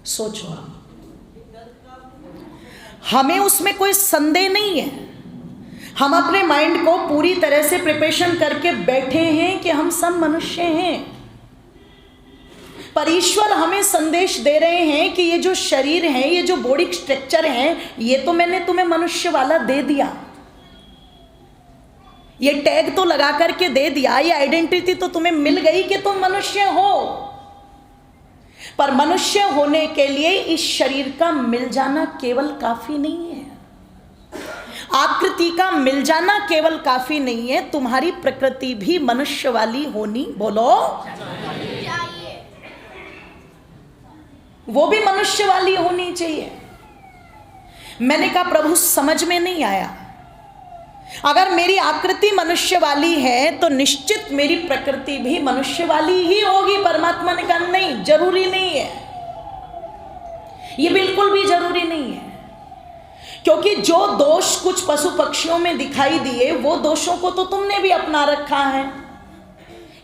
सोचो आप, हमें उसमें कोई संदेह नहीं है। हम अपने माइंड को पूरी तरह से प्रिपरेशन करके बैठे हैं कि हम सब मनुष्य हैं, पर ईश्वर हमें संदेश दे रहे हैं कि ये जो शरीर है, ये जो बॉडी स्ट्रक्चर है, ये तो मैंने तुम्हें मनुष्य वाला दे दिया, ये टैग तो लगा करके दे दिया, ये आइडेंटिटी तो तुम्हें मिल गई कि तुम मनुष्य हो। पर मनुष्य होने के लिए इस शरीर का मिल जाना केवल काफी नहीं है, आकृति का मिल जाना केवल काफी नहीं है, तुम्हारी प्रकृति भी मनुष्य वाली होनी, बोलो, वो भी मनुष्य वाली होनी चाहिए। मैंने कहा प्रभु समझ में नहीं आया, अगर मेरी आकृति मनुष्य वाली है तो निश्चित मेरी प्रकृति भी मनुष्य वाली ही होगी। परमात्मा ने कहा नहीं, जरूरी नहीं है, ये बिल्कुल भी जरूरी नहीं है, क्योंकि जो दोष कुछ पशु पक्षियों में दिखाई दिए वो दोषों को तो तुमने भी अपना रखा है।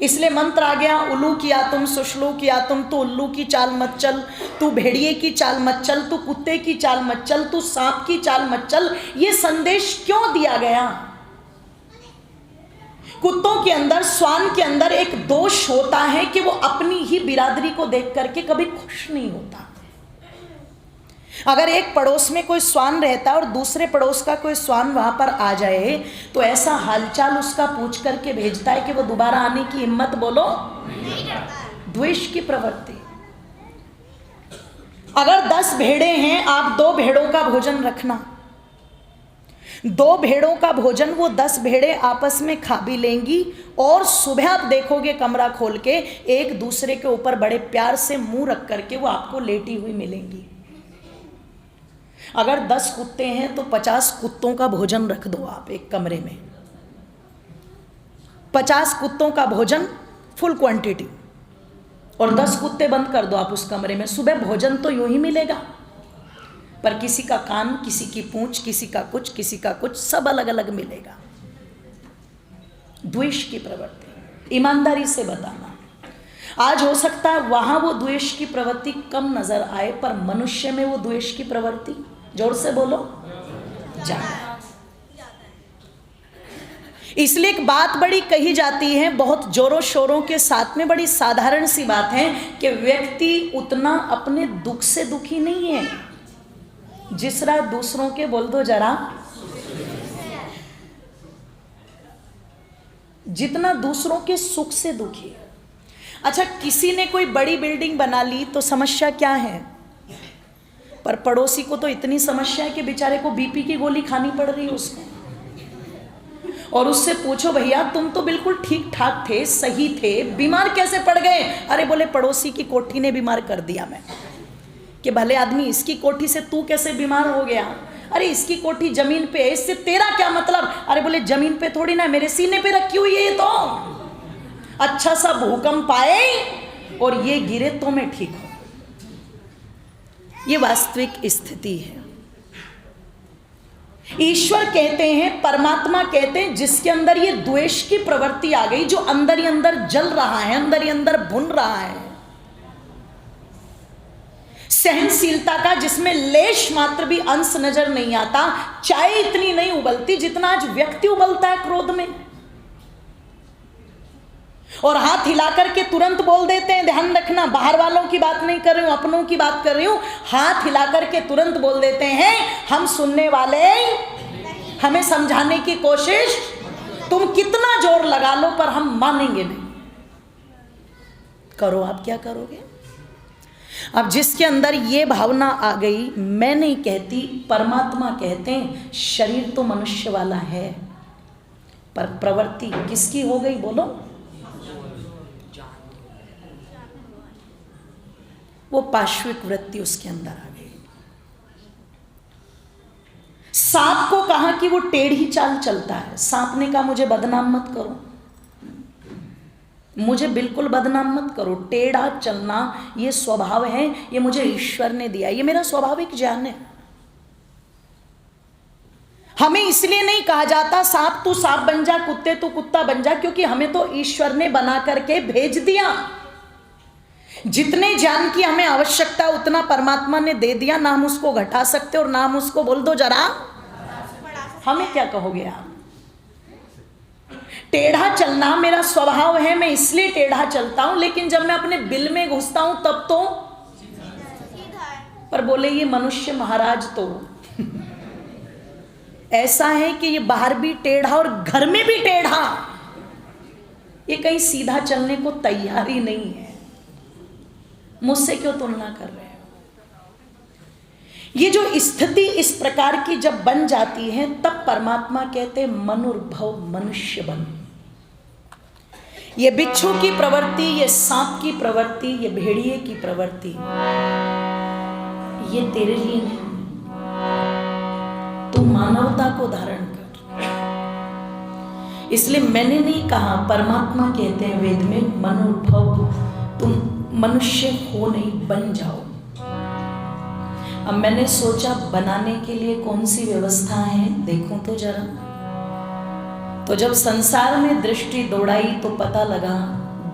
इसलिए मंत्र आ गया, उल्लू किया तुम, सुशलू किया तुम, तू उल्लू की चाल मत चल, तू भेड़िए की चाल मत चल, तू कुत्ते की चाल मत चल, तू सांप की चाल मत चल। ये संदेश क्यों दिया गया? कुत्तों के अंदर, श्वान के अंदर एक दोष होता है कि वो अपनी ही बिरादरी को देख करके कभी खुश नहीं होता। अगर एक पड़ोस में कोई श्वान रहता है और दूसरे पड़ोस का कोई श्वान वहां पर आ जाए तो ऐसा हालचाल उसका पूछ करके भेजता है कि वो दोबारा आने की हिम्मत, बोलो, नहीं करता। द्वेष की प्रवृत्ति। अगर 10 भेड़े हैं, आप 2 भेड़ों का भोजन रखना, 2 भेड़ों का भोजन वो 10 भेड़े आपस में खा भी लेंगी, और सुबह आप देखोगे कमरा खोल के एक दूसरे के ऊपर बड़े प्यार से मुंह रख करके वो आपको लेटी हुई मिलेंगी। अगर 10 कुत्ते हैं तो 50 कुत्तों का भोजन रख दो आप एक कमरे में, 50 कुत्तों का भोजन फुल क्वांटिटी, और 10 कुत्ते बंद कर दो आप उस कमरे में। सुबह भोजन तो यूं ही मिलेगा, पर किसी का कान, किसी की पूंछ, किसी का कुछ, किसी का कुछ, सब अलग अलग मिलेगा। द्वेष की प्रवृत्ति, ईमानदारी से बताना, आज हो सकता है वहां वो द्वेष की प्रवृत्ति कम नजर आए, पर मनुष्य में वो द्वेष की प्रवृत्ति, जोर से बोलो, ज्यादा। इसलिए एक बात बड़ी कही जाती है बहुत जोरों शोरों के साथ में, बड़ी साधारण सी बात है कि व्यक्ति उतना अपने दुख से दुखी नहीं है जिसरा दूसरों के, बोल दो जरा, जितना दूसरों के सुख से दुखी है। अच्छा, किसी ने कोई बड़ी बिल्डिंग बना ली तो समस्या क्या है, पर पड़ोसी को तो इतनी समस्या है कि बेचारे को बीपी की गोली खानी पड़ रही है उसको। और उससे पूछो भैया तुम तो बिल्कुल ठीक ठाक थे, सही थे, बीमार कैसे पड़ गए? अरे बोले पड़ोसी की कोठी ने बीमार कर दिया। मैं कि भले आदमी, इसकी कोठी से तू कैसे बीमार हो गया? अरे इसकी कोठी जमीन पे है, इससे तेरा क्या मतलब? अरे बोले जमीन पे थोड़ी ना, मेरे सीने पे रखी हुई है ये तो। अच्छा सा भूकंप आए और ये गिरे तो मैं ठीक हूं। ये वास्तविक स्थिति है। ईश्वर कहते हैं, परमात्मा कहते हैं, जिसके अंदर ये द्वेष की प्रवृत्ति आ गई, जो अंदर ही अंदर जल रहा है, अंदर ही अंदर भुन रहा है, सहनशीलता का जिसमें लेश मात्र भी अंश नजर नहीं आता, चाय इतनी नहीं उबलती जितना आज व्यक्ति उबलता है क्रोध में, और हाथ हिला करके तुरंत बोल देते हैं। ध्यान रखना, बाहर वालों की बात नहीं कर रही हूं, अपनों की बात कर रही हूं। हाथ हिला करके तुरंत बोल देते हैं, हम सुनने वाले, हमें समझाने की कोशिश तुम कितना जोर लगा लो पर हम मानेंगे नहीं। करो, आप क्या करोगे? अब जिसके अंदर ये भावना आ गई, मैं नहीं कहती, परमात्मा कहते हैं, शरीर तो मनुष्य वाला है, पर प्रवृत्ति किसकी हो गई, बोलो? वो पाश्विक वृत्ति उसके अंदर आ गई। सांप को कहा कि वो टेढ़ी चाल चलता है, सांप ने कहा मुझे बदनाम मत करो, मुझे बिल्कुल बदनाम मत करो, टेढ़ा चलना ये स्वभाव है, ये मुझे ईश्वर ने दिया, ये मेरा स्वाभाविक ज्ञान है। हमें इसलिए नहीं कहा जाता सांप तू सांप बन जा, कुत्ते तू कुत्ता बन जा, क्योंकि हमें तो ईश्वर ने बना करके भेज दिया। जितने ज्ञान की हमें आवश्यकता उतना परमात्मा ने दे दिया, ना हम उसको घटा सकते और ना हम उसको बोल दो जरा हमें क्या कहोगे आप। टेढ़ा चलना मेरा स्वभाव है, मैं इसलिए टेढ़ा चलता हूं, लेकिन जब मैं अपने बिल में घुसता हूं तब तो पर बोले ये मनुष्य महाराज तो ऐसा है कि ये बाहर भी टेढ़ा और घर में भी टेढ़ा, ये कहीं सीधा चलने को तैयार ही नहीं है। मुझसे क्यों तुलना कर रहे हो? ये जो स्थिति इस प्रकार की जब बन जाती है तब परमात्मा कहते मनुर्भव मनुष्य बन। ये बिच्छू की प्रवृत्ति, ये सांप की प्रवृत्ति, ये भेड़िए की प्रवृत्ति, ये तेरे लिए नहीं। तू मानवता को धारण कर। इसलिए मैंने नहीं कहा, परमात्मा कहते हैं वेद में मनुर्भव, तुम मनुष्य हो नहीं, बन जाओ। अब मैंने सोचा बनाने के लिए कौन सी व्यवस्था है देखूं तो जरा। तो जब संसार में दृष्टि दौड़ाई तो पता लगा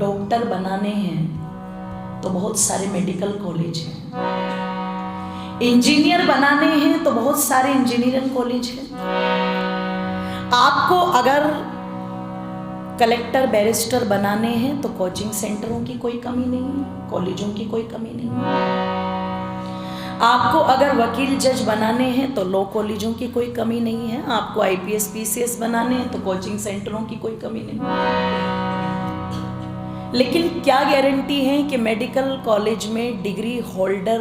डॉक्टर बनाने हैं तो बहुत सारे मेडिकल कॉलेज हैं, इंजीनियर बनाने हैं तो बहुत सारे इंजीनियरिंग कॉलेज हैं। आपको अगर कलेक्टर बैरिस्टर बनाने हैं तो कोचिंग सेंटरों की कोई कमी नहीं है, कॉलेजों की कोई कमी नहीं है। आपको अगर वकील जज बनाने हैं तो लॉ कॉलेजों की कोई कमी नहीं है। आपको आईपीएस पीसीएस बनाने हैं तो कोचिंग सेंटरों की कोई कमी नहीं है। लेकिन क्या गारंटी है कि मेडिकल कॉलेज में डिग्री होल्डर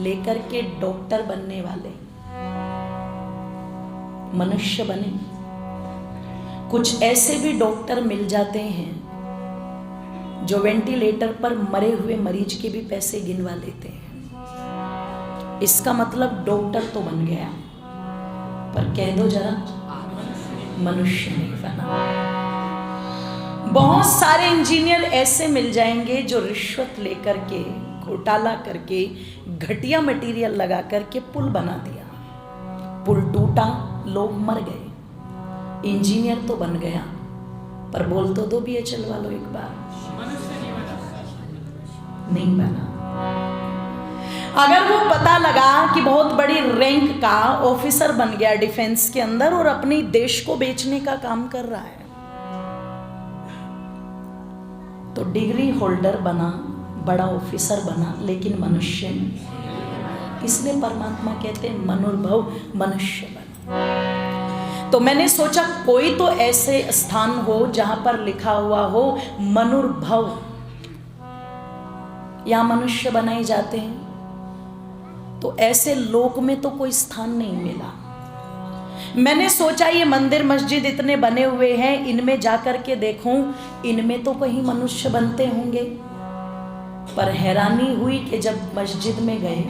लेकर के डॉक्टर बनने वाले मनुष्य बने? कुछ ऐसे भी डॉक्टर मिल जाते हैं जो वेंटिलेटर पर मरे हुए मरीज के भी पैसे गिनवा लेते हैं। इसका मतलब डॉक्टर तो बन गया, पर कह दो जरा मनुष्य नहीं बना। बहुत सारे इंजीनियर ऐसे मिल जाएंगे जो रिश्वत लेकर के, घोटाला करके, घटिया मटेरियल लगा करके पुल बना दिया, पुल टूटा, लोग मर गए। इंजीनियर तो बन गया, पर बोल तो दो BHL वालों एक बार, नहीं बना। अगर वो पता लगा कि बहुत बड़ी रैंक का ऑफिसर बन गया डिफेंस के अंदर और अपने देश को बेचने का काम कर रहा है, तो डिग्री होल्डर बना, बड़ा ऑफिसर बना, लेकिन मनुष्य नहीं। इसलिए परमात्मा कहते हैं मनुर्भव मनुष्य बना। तो मैंने सोचा कोई तो ऐसे स्थान हो जहां पर लिखा हुआ हो मनुर्भव, यहां मनुष्य बनाए जाते हैं। तो ऐसे लोक में तो कोई स्थान नहीं मिला। मैंने सोचा ये मंदिर मस्जिद इतने बने हुए हैं, इनमें जाकर के देखूं, इनमें तो कहीं मनुष्य बनते होंगे। पर हैरानी हुई कि जब मस्जिद में गए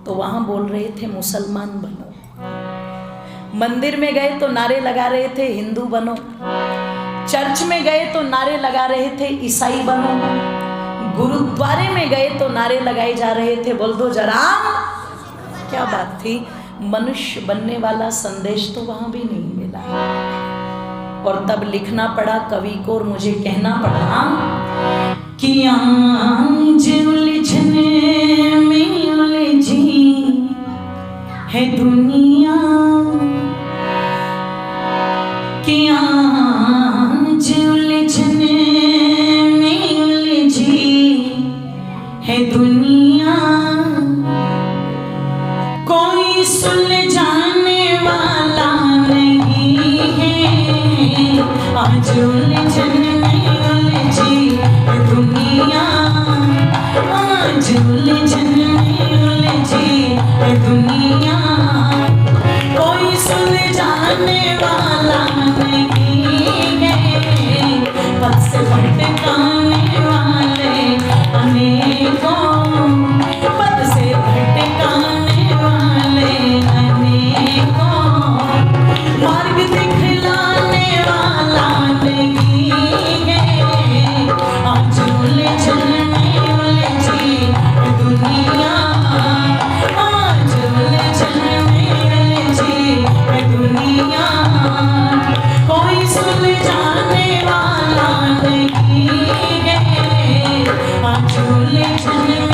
तो वहां बोल रहे थे मुसलमान बनो, मंदिर में गए तो नारे लगा रहे थे हिंदू बनो, चर्च में गए तो नारे लगा रहे थे ईसाई बनो, गुरुद्वारे में गए तो नारे लगाए जा रहे थे बोल दो जरा। क्या बात थी, मनुष्य बनने वाला संदेश तो वहां भी नहीं मिला। और तब लिखना पड़ा कवि को और मुझे कहना पड़ा कि आज उलझने में उलझी है दुनिया, कि आज उलझने में उलझी है दुनिया, कोई सुलझाने वाला नहीं है। आज उलझने में उलझी है दुनिया, आज उलझने में उलझी है दुनिया, छाने